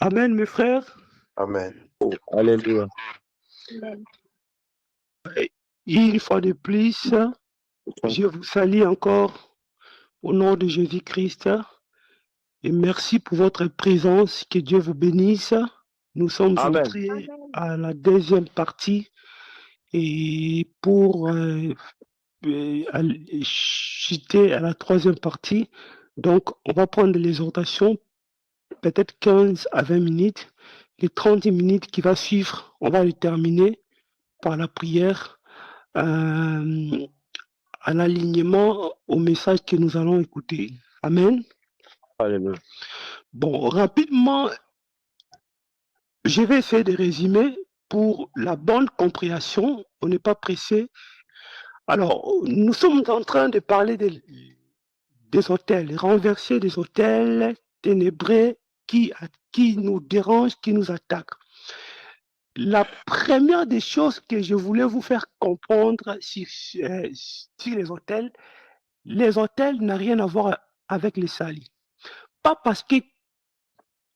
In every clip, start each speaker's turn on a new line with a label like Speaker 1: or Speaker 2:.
Speaker 1: Amen, mes frères.
Speaker 2: Amen.
Speaker 3: Alléluia.
Speaker 1: Une fois de plus, je vous salue encore au nom de Jésus-Christ et merci pour votre présence. Que Dieu vous bénisse. Nous sommes
Speaker 3: Amen.
Speaker 1: entrés à la deuxième partie et pour chuter à la troisième partie. Donc, on va prendre l'exhortation, peut-être 15 à 20 minutes. Les 30 minutes qui va suivre, on va le terminer par la prière, un alignement au message que nous allons écouter. Amen.
Speaker 3: Alléluia.
Speaker 1: Bon, rapidement, je vais essayer de résumer pour la bonne compréhension. On n'est pas pressé. Alors, nous sommes en train de parler des hôtels, renverser des hôtels ténébreux qui nous dérangent, qui nous attaquent. La première des choses que je voulais vous faire comprendre sur les hôtels n'ont rien à voir avec les salis. Pas parce que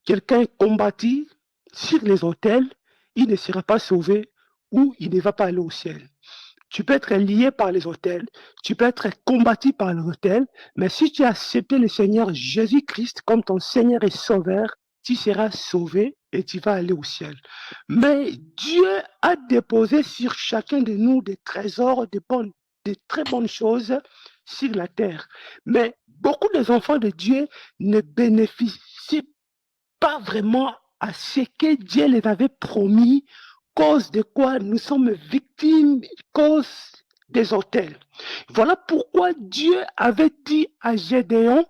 Speaker 1: quelqu'un est combattu sur les hôtels, il ne sera pas sauvé ou il ne va pas aller au ciel. Tu peux être lié par les hôtels, tu peux être combattu par les hôtels, mais si tu as accepté le Seigneur Jésus-Christ comme ton Seigneur et Sauveur, tu seras sauvé et tu vas aller au ciel. Mais Dieu a déposé sur chacun de nous des trésors, de très bonnes choses sur la terre. Mais beaucoup des enfants de Dieu ne bénéficient pas vraiment à ce que Dieu les avait promis, cause de quoi nous sommes victimes, cause des hôtels. Voilà pourquoi Dieu avait dit à Gédéon,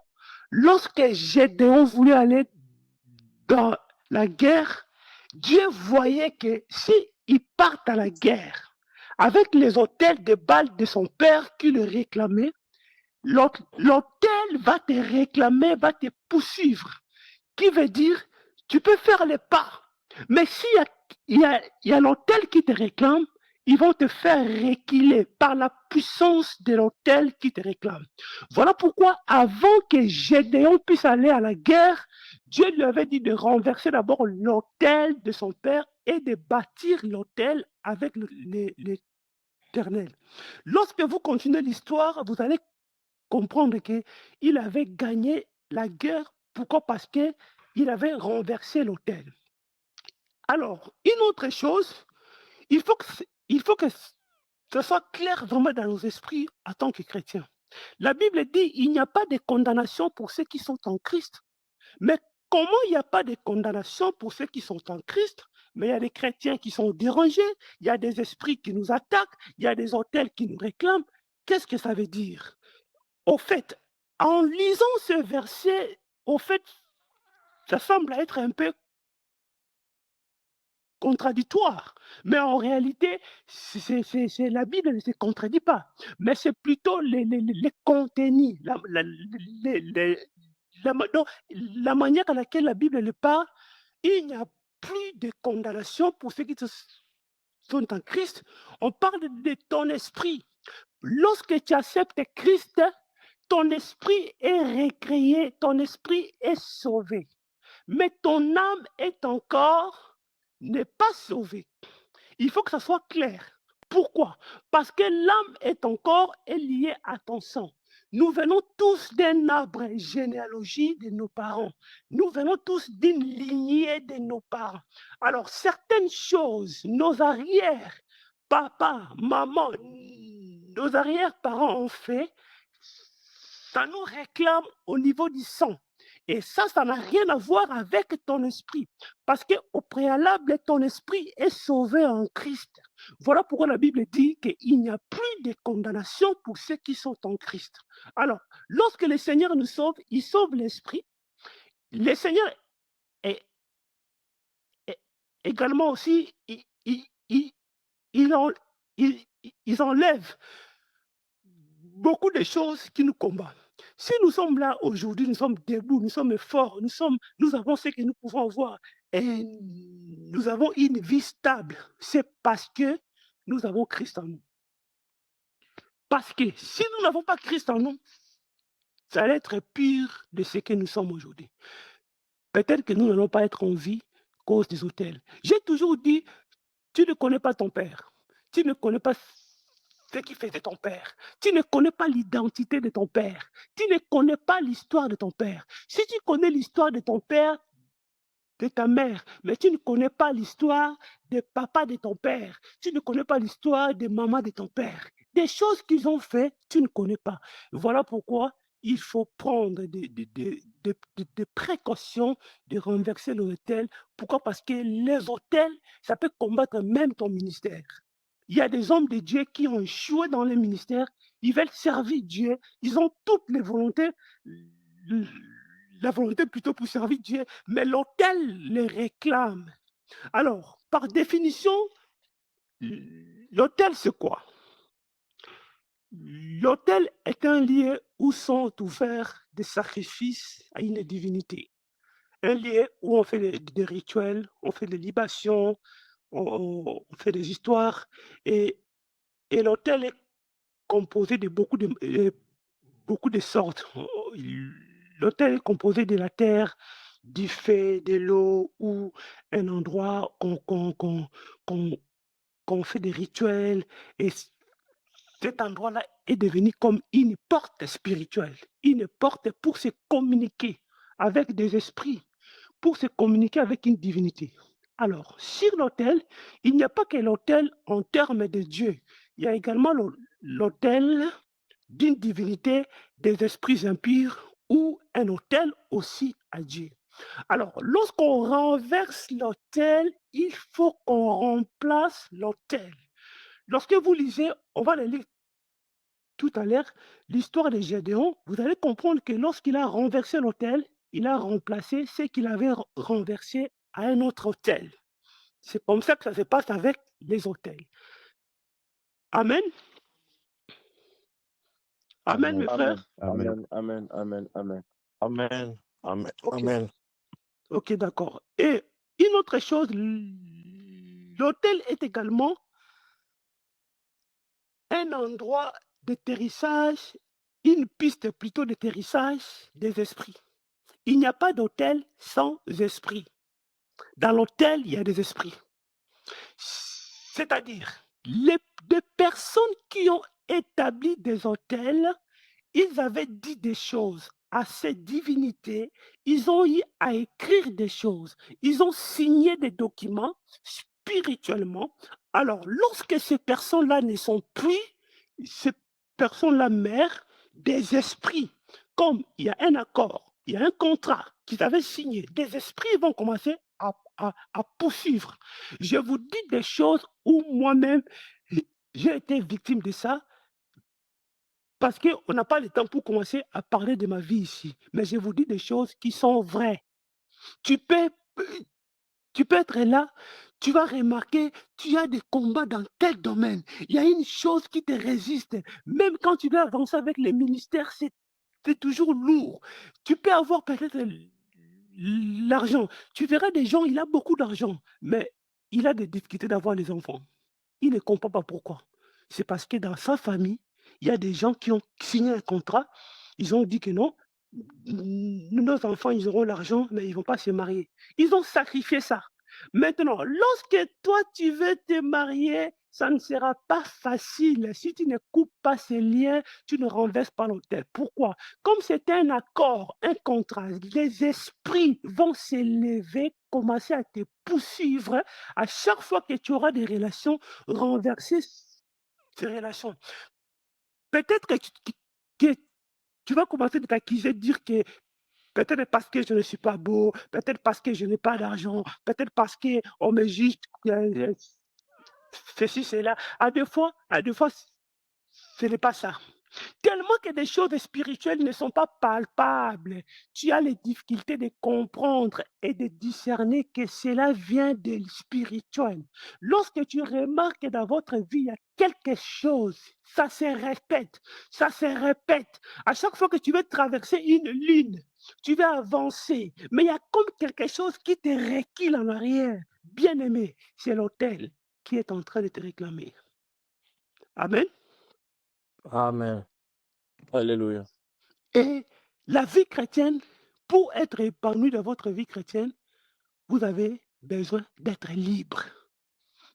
Speaker 1: lorsque Gédéon voulait aller dans la guerre, Dieu voyait que s'il part à la guerre avec les hôtels de Baal de son père qui le réclamait, l'hôtel va te réclamer, va te poursuivre. Qui veut dire, tu peux faire les pas, mais s'il y a l'hôtel qui te réclame, ils vont te faire reculer par la puissance de l'hôtel qui te réclame. Voilà pourquoi, avant que Gédéon puisse aller à la guerre, Dieu lui avait dit de renverser d'abord l'hôtel de son père et de bâtir l'hôtel avec l'Éternel. Lorsque vous continuez l'histoire, vous allez comprendre qu'il avait gagné la guerre. Pourquoi? Parce qu'il avait renversé l'autel. Alors, une autre chose, il faut que ce soit clair vraiment dans nos esprits en tant que chrétiens. La Bible dit il n'y a pas de condamnation pour ceux qui sont en Christ. Mais comment il n'y a pas de condamnation pour ceux qui sont en Christ? Mais il y a des chrétiens qui sont dérangés, il y a des esprits qui nous attaquent, il y a des autels qui nous réclament. Qu'est-ce que ça veut dire? Au fait, en lisant ce verset, au fait, ça semble être un peu contradictoire. Mais en réalité, la Bible ne se contredit pas. Mais c'est plutôt les contenus, la manière à laquelle la Bible le parle. Il n'y a plus de condamnation pour ceux qui sont en Christ. On parle de ton esprit. Lorsque tu acceptes Christ, ton esprit est récréé, ton esprit est sauvé. Mais ton âme est encore, n'est pas sauvée. Il faut que ça soit clair. Pourquoi? Parce que l'âme est encore liée à ton sang. Nous venons tous d'un arbre généalogie de nos parents. Nous venons tous d'une lignée de nos parents. Alors, certaines choses, nos arrières, papa, maman, nos arrière-parents ont fait, ça nous réclame au niveau du sang. Et ça n'a rien à voir avec ton esprit. Parce qu'au préalable, ton esprit est sauvé en Christ. Voilà pourquoi la Bible dit qu'il n'y a plus de condamnation pour ceux qui sont en Christ. Alors, lorsque le Seigneur nous sauve, il sauve l'esprit. Le Seigneur est également aussi, il enlève beaucoup de choses qui nous combattent. Si nous sommes là aujourd'hui, nous sommes debout, nous sommes forts, nous avons ce que nous pouvons avoir et nous avons une vie stable, c'est parce que nous avons Christ en nous. Parce que si nous n'avons pas Christ en nous, ça allait être pire de ce que nous sommes aujourd'hui. Peut-être que nous n'allons pas être en vie, cause des autels. J'ai toujours dit, tu ne connais pas ton père. Tu ne connais pas ce qui faisait ton père. Tu ne connais pas l'identité de ton père. Tu ne connais pas l'histoire de ton père. Si tu connais l'histoire de ton père, de ta mère, mais tu ne connais pas l'histoire de papa de ton père. Tu ne connais pas l'histoire de maman de ton père. Des choses qu'ils ont fait, tu ne connais pas. Voilà pourquoi il faut prendre des précautions de renverser l'autel. Pourquoi? Parce que les autels, ça peut combattre même ton ministère. Il y a des hommes de Dieu qui ont échoué dans le ministère, ils veulent servir Dieu, ils ont toutes les volontés, la volonté plutôt pour servir Dieu, mais l'autel les réclame. Alors, par définition, l'autel, c'est quoi? L'autel est un lieu où sont ouverts des sacrifices à une divinité. Un lieu où on fait des rituels, on fait des libations, on fait des histoires et l'autel est composé de beaucoup de sortes. L'autel est composé de la terre, du feu, de l'eau ou un endroit qu'on qu'on fait des rituels et cet endroit-là est devenu comme une porte spirituelle, une porte pour se communiquer avec des esprits, pour se communiquer avec une divinité. Alors, sur l'autel, il n'y a pas que l'autel en termes de Dieu, il y a également l'autel d'une divinité, des esprits impurs ou un autel aussi à Dieu. Alors, lorsqu'on renverse l'autel, il faut qu'on remplace l'autel. Lorsque vous lisez, on va le lire tout à l'heure, l'histoire de Gédéon, vous allez comprendre que lorsqu'il a renversé l'autel, il a remplacé ce qu'il avait renversé à un autre autel. C'est comme ça que ça se passe avec les autels. Amen. Amen,
Speaker 3: Amen.
Speaker 1: mes
Speaker 2: Amen.
Speaker 1: frères.
Speaker 3: Amen.
Speaker 2: Amen. Amen. Amen. Amen.
Speaker 3: Amen. Amen.
Speaker 1: Ok.
Speaker 3: Amen.
Speaker 1: OK, d'accord. Et une autre chose, l'hôtel est également un endroit d'atterrissage, une piste plutôt d'atterrissage des esprits. Il n'y a pas d'hôtel sans esprit. Dans l'hôtel, il y a des esprits. C'est-à-dire, des personnes qui ont établi des hôtels, ils avaient dit des choses à ces divinités, ils ont eu à écrire des choses, ils ont signé des documents spirituellement. Alors, lorsque ces personnes-là ne sont plus, ces personnes-là meurent, des esprits, comme il y a un accord, il y a un contrat qu'ils avaient signé, des esprits vont commencer à poursuivre. Je vous dis des choses où moi-même, j'ai été victime de ça parce qu'on n'a pas le temps pour commencer à parler de ma vie ici. Mais je vous dis des choses qui sont vraies. Tu peux, tu peux être là, tu vas remarquer, tu as des combats dans tel domaine. Il y a une chose qui te résiste. Même quand tu dois avancer avec les ministères, c'est toujours lourd. Tu peux avoir peut-être l'argent. Tu verras des gens, il a beaucoup d'argent, mais il a des difficultés d'avoir les enfants. Il ne comprend pas pourquoi. C'est parce que dans sa famille, il y a des gens qui ont signé un contrat. Ils ont dit que non, nos enfants, ils auront l'argent, mais ils ne vont pas se marier. Ils ont sacrifié ça. Maintenant, lorsque toi, tu veux te marier, ça ne sera pas facile. Si tu ne coupes pas ces liens, tu ne renverses pas l'autel. Pourquoi? Comme c'est un accord, un contrat, les esprits vont s'élever, commencer à te poursuivre à chaque fois que tu auras des relations, renverser ces relations. Peut-être que tu vas commencer de t'accuser, de dire que peut-être parce que je ne suis pas beau, peut-être parce que je n'ai pas d'argent, peut-être parce qu'on me juge ceci, cela. À deux fois, ce n'est pas ça. Tellement que des choses spirituelles ne sont pas palpables. Tu as les difficultés de comprendre et de discerner que cela vient de spirituel. Lorsque tu remarques que dans votre vie, il y a quelque chose, ça se répète, ça se répète. À chaque fois que tu veux traverser une ligne, tu veux avancer, mais il y a comme quelque chose qui te recule en arrière. Bien aimé, c'est l'autel qui est en train de te réclamer. Amen.
Speaker 3: Amen. Alléluia.
Speaker 1: Et la vie chrétienne, pour être épanoui dans votre vie chrétienne, vous avez besoin d'être libres.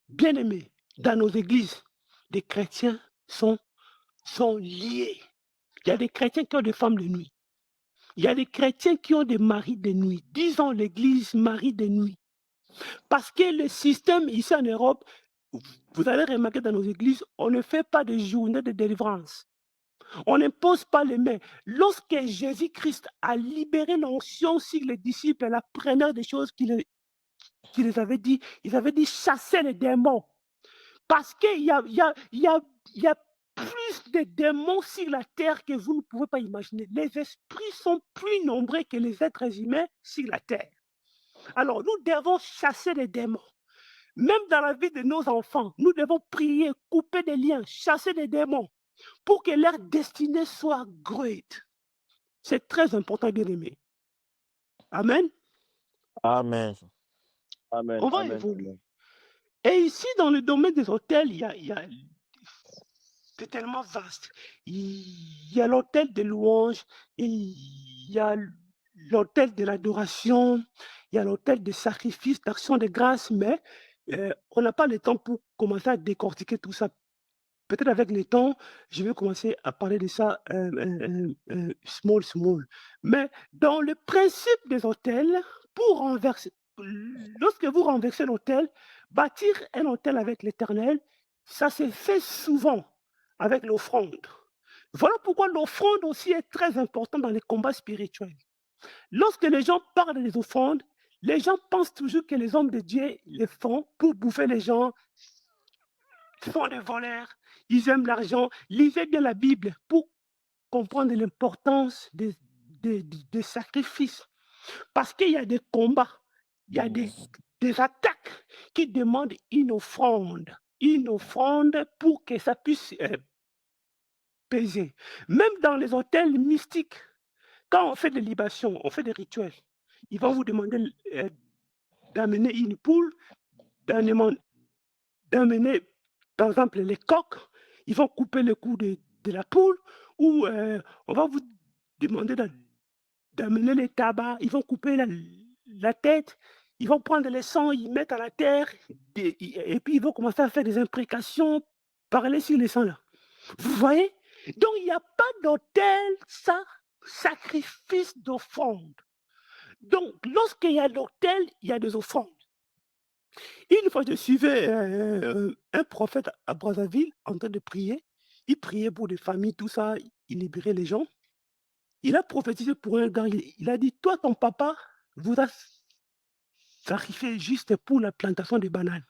Speaker 1: Bien-aimés, dans nos églises, les chrétiens sont liés. Il y a des chrétiens qui ont des femmes de nuit. Il y a des chrétiens qui ont des maris de nuit. Disons l'église mari de nuit. Parce que le système ici en Europe, vous allez remarquer dans nos églises, on ne fait pas de journée de délivrance. On n'impose pas les mains. Lorsque Jésus-Christ a libéré l'onction sur les disciples, la première des choses qu'il les avait dit, ils avaient dit chasser les démons. Parce qu'il y a plus de démons sur la terre que vous ne pouvez pas imaginer. Les esprits sont plus nombreux que les êtres humains sur la terre. Alors, nous devons chasser les démons. Même dans la vie de nos enfants, nous devons prier, couper des liens, chasser des démons pour que leur destinée soit great. C'est très important, bien aimé. Amen.
Speaker 3: Amen.
Speaker 2: Amen.
Speaker 1: On va
Speaker 2: Amen.
Speaker 1: évoluer.
Speaker 2: Amen.
Speaker 1: Et ici, dans le domaine des hôtels, c'est tellement vaste. Il y a l'hôtel de louange, il y a l'hôtel de l'adoration, il y a l'hôtel de sacrifice, d'action de grâce, mais on n'a pas le temps pour commencer à décortiquer tout ça. Peut-être avec le temps, je vais commencer à parler de ça small, small. Mais dans le principe des hôtels, pour renverser, lorsque vous renversez l'hôtel, bâtir un hôtel avec l'Éternel, ça se fait souvent avec l'offrande. Voilà pourquoi l'offrande aussi est très importante dans les combats spirituels. Lorsque les gens parlent des offrandes, les gens pensent toujours que les hommes de Dieu les font pour bouffer les gens, sont des voleurs, ils aiment l'argent. Lisez bien la Bible pour comprendre l'importance des sacrifices. Parce qu'il y a des combats, il y a des attaques qui demandent une offrande pour que ça puisse peser. Même dans les hôtels mystiques, quand on fait des libations, on fait des rituels, ils vont vous demander d'amener une poule, d'amener, par exemple, les coqs, ils vont couper le cou de la poule, ou on va vous demander d'amener les tabacs, ils vont couper la tête, ils vont prendre les sangs, ils mettent à la terre, et puis ils vont commencer à faire des imprécations, parler sur les sangs là. Vous voyez? Donc il n'y a pas d'autel sans sacrifice d'offrande. Donc lorsqu'il y a l'autel, il y a des offrandes. Une fois, je suivais un prophète à Brazzaville en train de prier. Il priait pour des familles, tout ça, il libérait les gens. Il a prophétisé pour un gars, il a dit, toi, ton papa vous a sacrifié juste pour la plantation de bananes.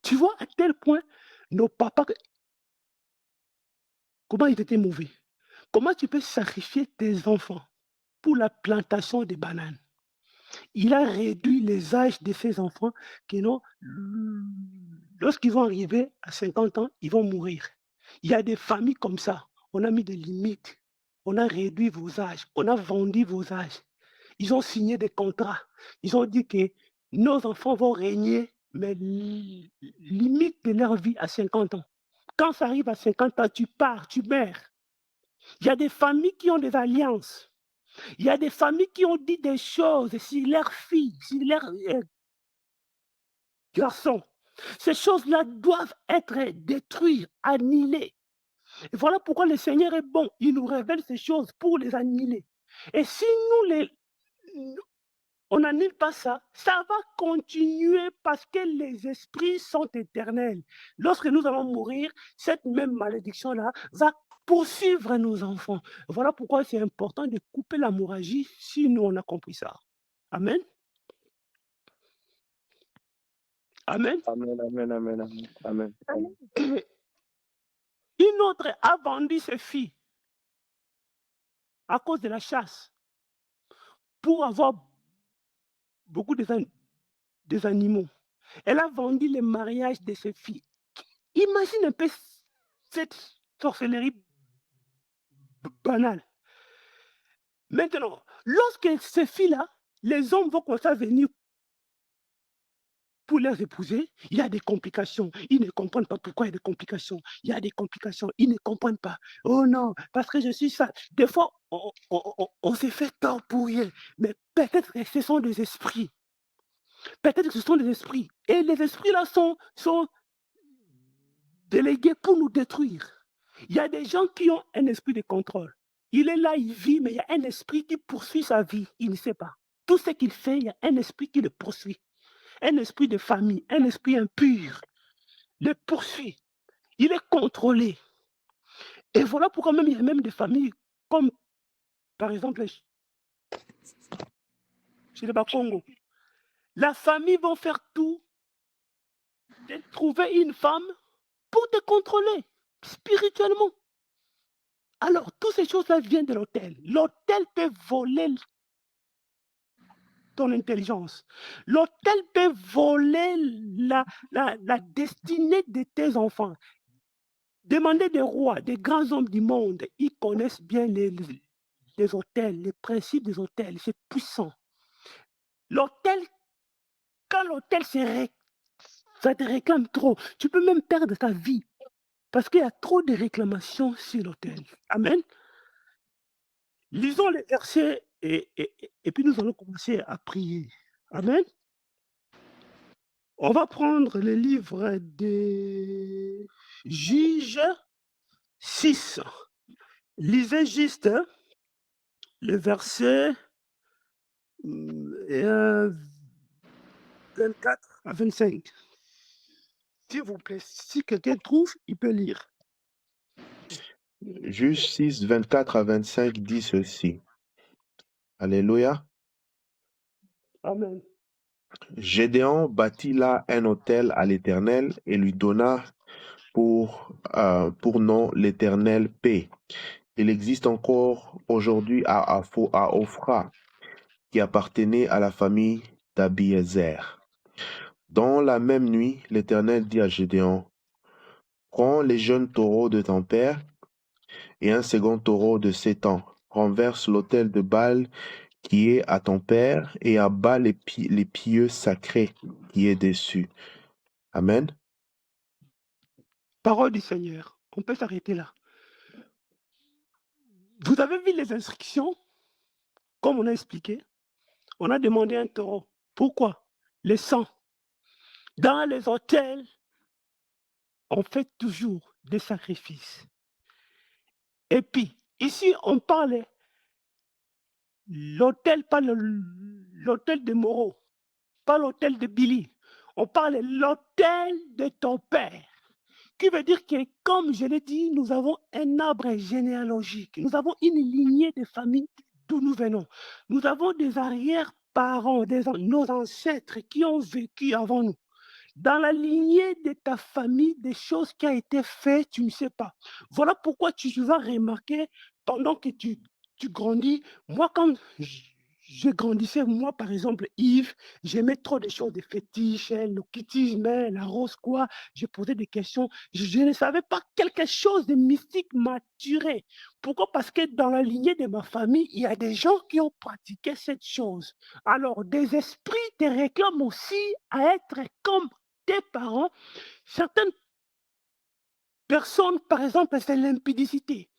Speaker 1: Tu vois à quel point nos papas, comment ils étaient mauvais. Comment tu peux sacrifier tes enfants pour la plantation de bananes? Il a réduit les âges de ses enfants qui n'ont lorsqu'ils vont arriver à 50 ans, ils vont mourir. Il y a des familles comme ça. On a mis des limites. On a réduit vos âges. On a vendu vos âges. Ils ont signé des contrats. Ils ont dit que nos enfants vont régner, mais limite de leur vie à 50 ans. Quand ça arrive à 50 ans, tu pars, tu meurs. Il y a des familles qui ont des alliances. Il y a des familles qui ont dit des choses sur leurs filles, sur leurs garçons. Ces choses-là doivent être détruites, annihilées. Et voilà pourquoi le Seigneur est bon. Il nous révèle ces choses pour les annihiler. Et si on n'annule pas ça, ça va continuer parce que les esprits sont éternels. Lorsque nous allons mourir, cette même malédiction-là va poursuivre nos enfants. Voilà pourquoi c'est important de couper l'hémorragie si nous on a compris ça. Amen. Amen.
Speaker 2: Amen. Amen. Amen. Amen. Amen.
Speaker 1: Une autre a vendu ses filles à cause de la chasse pour avoir beaucoup des animaux. Elle a vendu le mariage de ses filles. Imagine un peu cette sorcellerie banale. Maintenant, lorsque ces filles-là, les hommes vont commencer à venir pour les épouser, il y a des complications. Ils ne comprennent pas pourquoi il y a des complications. Il y a des complications. Ils ne comprennent pas. Oh non, parce que je suis ça. Des fois, on s'est fait tort pour rien. Mais peut-être que ce sont des esprits. Peut-être que ce sont des esprits. Et les esprits-là sont délégués pour nous détruire. Il y a des gens qui ont un esprit de contrôle. Il est là, il vit, mais il y a un esprit qui poursuit sa vie. Il ne sait pas. Tout ce qu'il fait, il y a un esprit qui le poursuit. Un esprit de famille, un esprit impur le poursuit. Il est contrôlé. Et voilà pourquoi même il y a même des familles comme, par exemple, chez les Bakongo. La famille va faire tout de trouver une femme pour te contrôler spirituellement. Alors, toutes ces choses-là viennent de l'autel. L'autel peut voler ton intelligence. L'autel peut voler la destinée de tes enfants. Demandez des rois, des grands hommes du monde, ils connaissent bien les autels, les principes des autels, c'est puissant. L'autel, quand l'autel ça te réclame trop, tu peux même perdre ta vie parce qu'il y a trop de réclamations sur l'autel. Amen. Lisons les versets et puis nous allons commencer à prier. Amen. On va prendre le livre des Juges 6. Lisez juste le verset 24 à 25. S'il vous plaît, si quelqu'un trouve, il peut lire.
Speaker 4: Juge 6, 24 à 25 dit ceci. Alléluia.
Speaker 1: Amen.
Speaker 4: Gédéon bâtit là un autel à l'Éternel et lui donna pour nom l'Éternel paix. Il existe encore aujourd'hui à Ophra, qui appartenait à la famille d'Abiézer. Dans la même nuit, l'Éternel dit à Gédéon, prends les jeunes taureaux de ton père et un second taureau de 7 ans, renverse l'autel de Baal qui est à ton père et abat les pieux sacrés qui est dessus. Amen.
Speaker 1: Parole du Seigneur. On peut s'arrêter là. Vous avez vu les instructions? Comme on a expliqué, on a demandé un taureau. Pourquoi? Le sang. Dans les hôtels, on fait toujours des sacrifices. Et puis, ici, on parle l'hôtel, pas l'hôtel de Moreau, pas l'hôtel de Billy. On parle l'hôtel de ton père. Qui veut dire que, comme je l'ai dit, nous avons un arbre généalogique. Nous avons une lignée de famille d'où nous venons. Nous avons des arrière-parents, nos ancêtres qui ont vécu avant nous. Dans la lignée de ta famille, des choses qui ont été faites, tu ne sais pas. Voilà pourquoi tu vas remarquer pendant que tu grandis. Moi, quand je grandissais, moi, par exemple, Yves, j'aimais trop des choses, des fétiches, le kittisme, la rose, quoi. Je posais des questions. Je ne savais pas quelque chose de mystique maturé. Pourquoi? Parce que dans la lignée de ma famille, il y a des gens qui ont pratiqué cette chose. Alors, des esprits te réclament aussi à être comme tes parents. Certaines personnes, par exemple, c'est l'impudicité.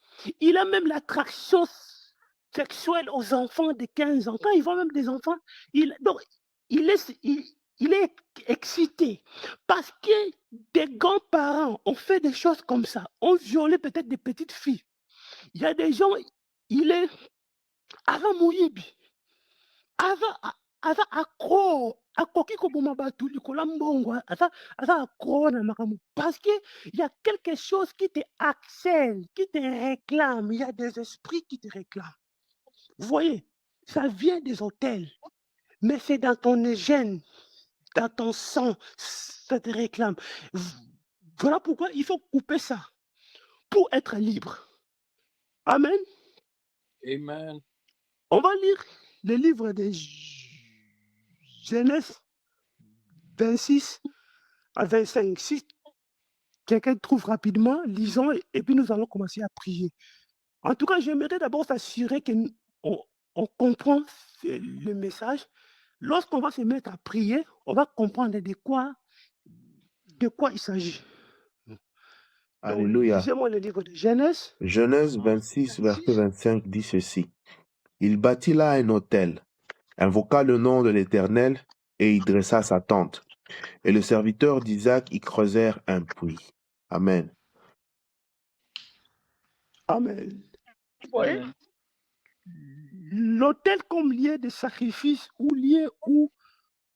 Speaker 1: Il a même l'attraction sexuelle aux enfants de 15 ans. Quand ils voient même des enfants, il est excité. Parce que des grands-parents ont fait des choses comme ça, ont violé peut-être des petites filles. Il y a des gens, il est avant Mouyibi, aza akoki koboma bato likolo ya mbongo aza accro na makambo parce que il y a quelque chose qui te harcèle, qui te réclame, il y a des esprits qui te réclament. Vous voyez, ça vient des hôtels, mais c'est dans ton gène, dans ton sang, ça te réclame. Voilà pourquoi il faut couper ça pour être libre. Amen.
Speaker 3: Amen.
Speaker 1: On va lire le livre de Genèse 26 à 25. Si quelqu'un trouve rapidement, lisons et puis nous allons commencer à prier. En tout cas, j'aimerais d'abord s'assurer qu'on comprend le message. Lorsqu'on va se mettre à prier, on va comprendre de quoi il s'agit.
Speaker 4: Alléluia.
Speaker 1: Lisez-moi le livre de Genèse.
Speaker 4: Genèse 26, verset 25 dit ceci. Il bâtit là un autel, invoqua le nom de l'Éternel et y dressa sa tente. Et le serviteur d'Isaac y creusèrent un puits. Amen.
Speaker 1: Amen. Vous voyez,
Speaker 3: Amen.
Speaker 1: l'autel comme lieu de sacrifice ou lieu où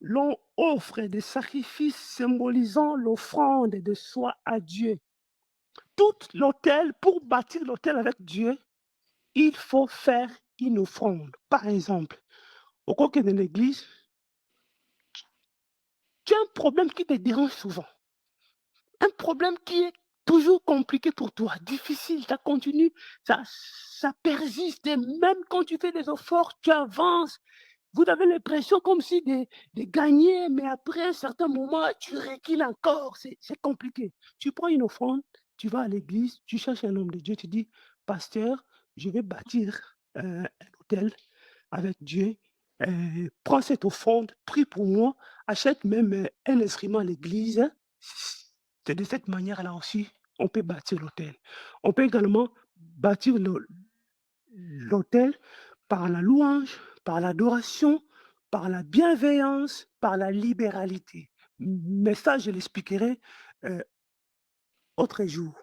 Speaker 1: l'on offre des sacrifices symbolisant l'offrande de soi à Dieu. Tout l'autel, pour bâtir l'autel avec Dieu, il faut faire une offrande. Par exemple, au cours de l'église, tu as un problème qui te dérange souvent. Un problème qui est toujours compliqué pour toi, difficile, ça continue, ça persiste. Et même quand tu fais des efforts, tu avances. Vous avez l'impression comme si de gagner, mais après un certain moment, tu recules encore. C'est compliqué. Tu prends une offrande, tu vas à l'église, tu cherches un homme de Dieu, tu dis, pasteur, je vais bâtir un hôtel avec Dieu. Prends cette offrande, prie pour moi, achète même un instrument à l'église. C'est de cette manière-là aussi, on peut bâtir l'hôtel. On peut également bâtir l'hôtel par la louange, par l'adoration, par la bienveillance, par la libéralité. Mais ça, je l'expliquerai autre jour.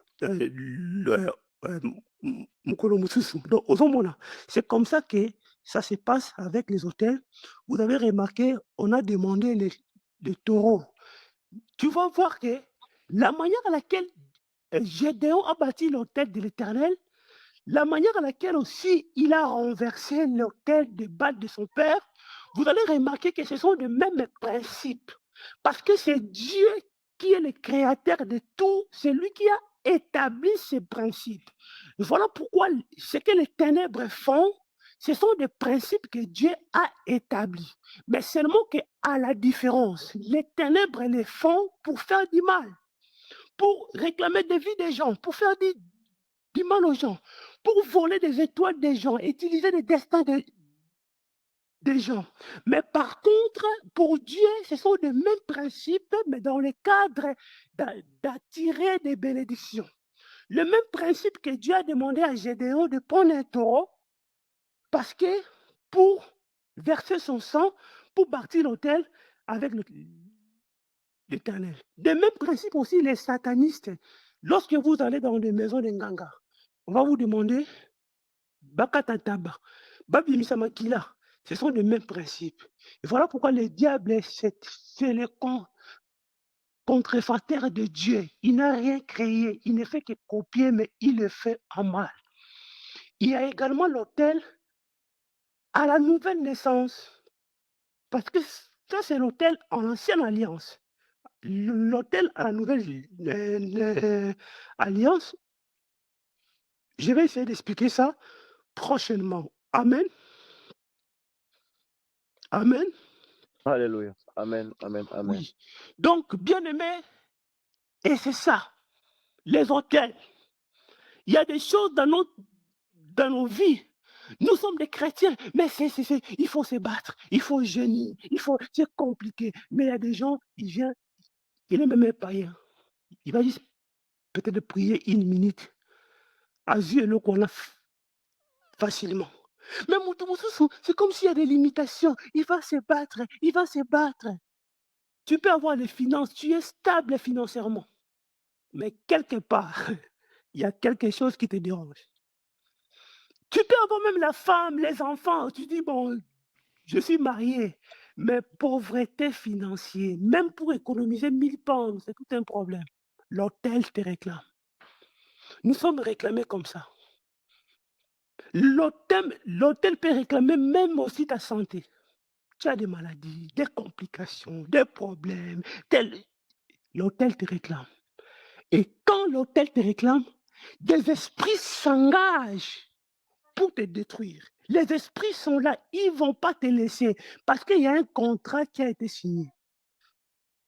Speaker 1: Mokolo mosusu. Donc, ozomona, c'est comme ça que ça se passe avec les hôtels. Vous avez remarqué, on a demandé les taureaux. Tu vas voir que la manière à laquelle Gédéon a bâti l'hôtel de l'Éternel, la manière à laquelle aussi il a renversé l'autel de Baal de son père, vous allez remarquer que ce sont les mêmes principes. Parce que c'est Dieu qui est le créateur de tout, c'est lui qui a établi ces principes. Voilà pourquoi ce que les ténèbres font, ce sont des principes que Dieu a établis. Mais seulement qu'à la différence, les ténèbres les font pour faire du mal, pour réclamer des vies des gens, pour faire du mal aux gens, pour voler des étoiles des gens, utiliser les destins des gens. Mais par contre, pour Dieu, ce sont les mêmes principes, mais dans le cadre d'attirer des bénédictions. Le même principe que Dieu a demandé à Gédéon de prendre un taureau, parce que pour verser son sang, pour bâtir l'autel avec l'Éternel. De même principe aussi, les satanistes, lorsque vous allez dans des maisons de Nganga, on va vous demander Bakatataba, Babimisa Makila. Ce sont les mêmes principes. Et voilà pourquoi le diable, c'est le contrefacteur de Dieu. Il n'a rien créé. Il ne fait que copier, mais il le fait en mal. Il y a également l'autel à la nouvelle naissance. Parce que ça, c'est l'autel en ancienne alliance. L'autel à la nouvelle alliance, je vais essayer d'expliquer ça prochainement. Amen. Amen.
Speaker 2: Alléluia. Amen. Amen. Amen.
Speaker 1: Oui. Donc, bien aimé, et c'est ça, les hôtels. Il y a des choses dans nos vies. Nous sommes des chrétiens, mais il faut se battre, il faut jeûner, c'est compliqué. Mais il y a des gens, il est même païen. Il va juste peut-être prier une minute. À Dieu, le qu'on a facilement. Mais c'est comme s'il y a des limitations. Il va se battre, il va se battre. Tu peux avoir les finances, tu es stable financièrement. Mais quelque part, il y a quelque chose qui te dérange. Tu peux avoir même la femme, les enfants. Tu dis, bon, je suis marié, mais pauvreté financière, même pour économiser 1000 pounds, c'est tout un problème. L'hôtel te réclame. Nous sommes réclamés comme ça. L'hôtel peut réclamer même aussi ta santé. Tu as des maladies, des complications, des problèmes. L'hôtel te réclame. Et quand l'hôtel te réclame, des esprits s'engagent pour te détruire. Les esprits sont là, ils ne vont pas te laisser parce qu'il y a un contrat qui a été signé.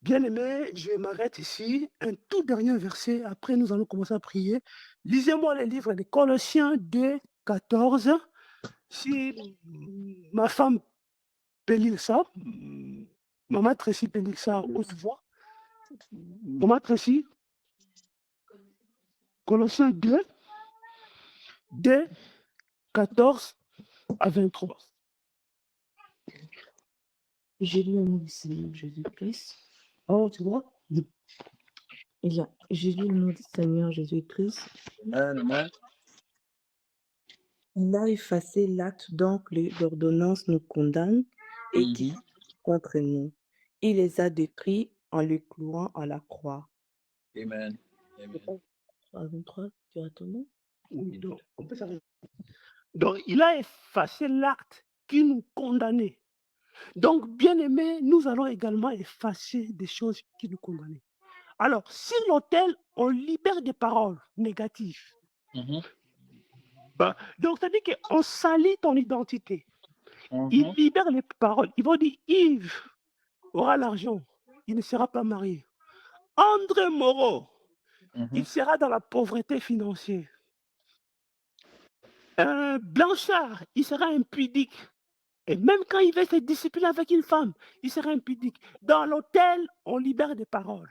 Speaker 1: Bien-aimé, je m'arrête ici. Un tout dernier verset, après nous allons commencer à prier. Lisez-moi le livre de Colossiens 2, 14. Si ma femme peut lire ça, maman Tracy peut lire ça haute voix. Maman Tracy, Colossiens 2, 14 à 23.
Speaker 5: J'ai lu le nom du Seigneur Jésus-Christ. Oh, tu vois? J'ai lu le nom du Seigneur Jésus-Christ.
Speaker 3: Amen.
Speaker 5: Il a effacé l'acte dont l'ordonnance nous condamne et qui
Speaker 3: Mhm.
Speaker 5: contre nous. Il les a détruits en les clouant à la croix.
Speaker 3: Amen.
Speaker 5: C'est
Speaker 3: Amen.
Speaker 5: pas 23, tu as ton nom?
Speaker 1: Oui, donc, on peut s'arrêter. Donc, il a effacé l'acte qui nous condamnait. Donc, bien aimé, nous allons également effacer des choses qui nous condamnaient. Alors, sur l'autel, on libère des paroles négatives.
Speaker 3: Mhm.
Speaker 1: Donc, ça dit qu'on salit ton identité. Il
Speaker 3: Mhm.
Speaker 1: libère les paroles. Ils vont dire, Yves aura l'argent, il ne sera pas marié. André Moreau,
Speaker 3: Mhm.
Speaker 1: il sera dans la pauvreté financière. Blanchard, il sera impudique. Et même quand il va se discipliner avec une femme, il sera impudique. Dans l'autel, on libère des paroles.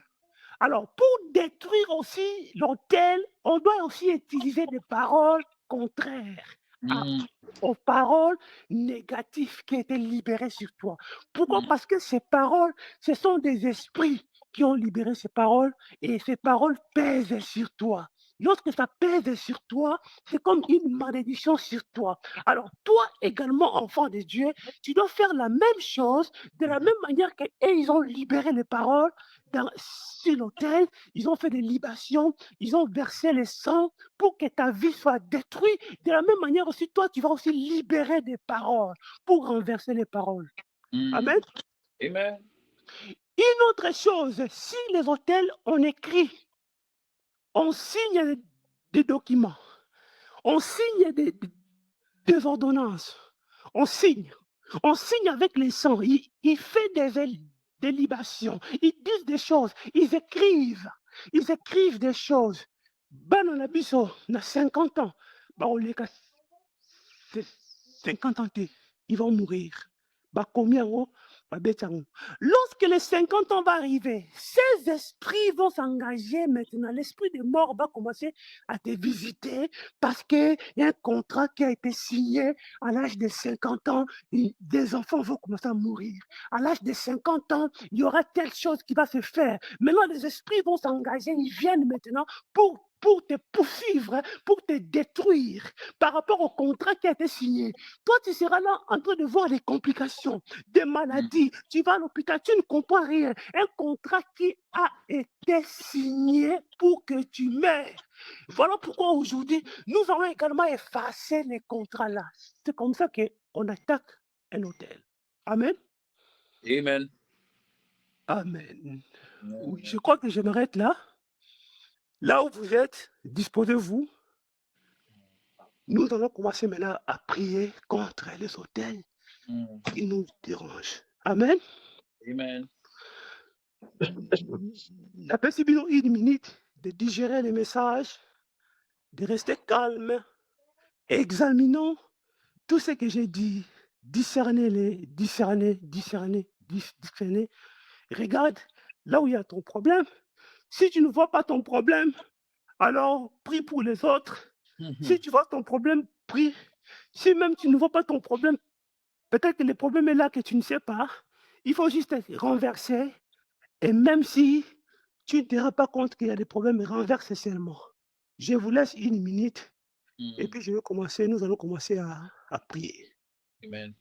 Speaker 1: Alors, pour détruire aussi l'autel, on doit aussi utiliser des paroles contraires
Speaker 3: Mm.
Speaker 1: aux paroles négatives qui étaient libérées sur toi. Pourquoi?
Speaker 3: Mm.
Speaker 1: Parce que ces paroles, ce sont des esprits qui ont libéré ces paroles et ces paroles pèsent sur toi. Lorsque ça pèse sur toi, c'est comme une malédiction sur toi. Alors, toi également, enfant de Dieu, tu dois faire la même chose de la même manière qu'eux, ils ont libéré les paroles sur l'autel, ils ont fait des libations, ils ont versé le sang pour que ta vie soit détruite. De la même manière aussi, toi, tu vas aussi libérer des paroles pour renverser les paroles.
Speaker 3: Mm.
Speaker 1: Amen.
Speaker 3: Amen.
Speaker 1: Une autre chose, si les hôtels, on écrit, on signe des documents, on signe des ordonnances, on signe avec les sangs, ils font des libations, ils disent des choses, ils écrivent des choses. Ben, on a vu ça, on a 50 ans, ben, on les casse. 50 ans, ils vont mourir. Bah, combien oh? Bah, bétango. Lorsque les 50 ans vont arriver, ces esprits vont s'engager maintenant. L'esprit de mort va commencer à te visiter parce qu'il y a un contrat qui a été signé à l'âge de 50 ans. Des enfants vont commencer à mourir. À l'âge de 50 ans, il y aura telle chose qui va se faire. Maintenant, les esprits vont s'engager. Ils viennent maintenant pour te poursuivre, pour te détruire par rapport au contrat qui a été signé. Toi, tu seras là en train de voir les complications, des maladies. Tu vas à l'hôpital, tu ne comprends rien. Un contrat qui a été signé pour que tu meurs. Voilà pourquoi aujourd'hui, nous allons également effacer les contrats là. C'est comme ça qu'on attaque un hôtel. Amen.
Speaker 3: Amen.
Speaker 1: Amen.
Speaker 3: Amen.
Speaker 1: Oui, je crois que je m'arrête là. Là où vous êtes, disposez-vous. Nous allons commencer maintenant à prier contre les hôtels
Speaker 3: Mm.
Speaker 1: qui nous dérangent. Amen.
Speaker 3: Amen.
Speaker 1: Appelle une minute de digérer les messages, de rester calme. Examinons tout ce que j'ai dit. Discernez-les, discernez. Regarde là où il y a ton problème. Si tu ne vois pas ton problème, alors prie pour les autres. Si tu vois ton problème, prie. Si même tu ne vois pas ton problème, peut-être que le problème est là que tu ne sais pas. Il faut juste renverser. Et même si tu ne te rends pas compte qu'il y a des problèmes, renverse seulement. Je vous laisse une minute et puis nous allons commencer à prier.
Speaker 3: Amen.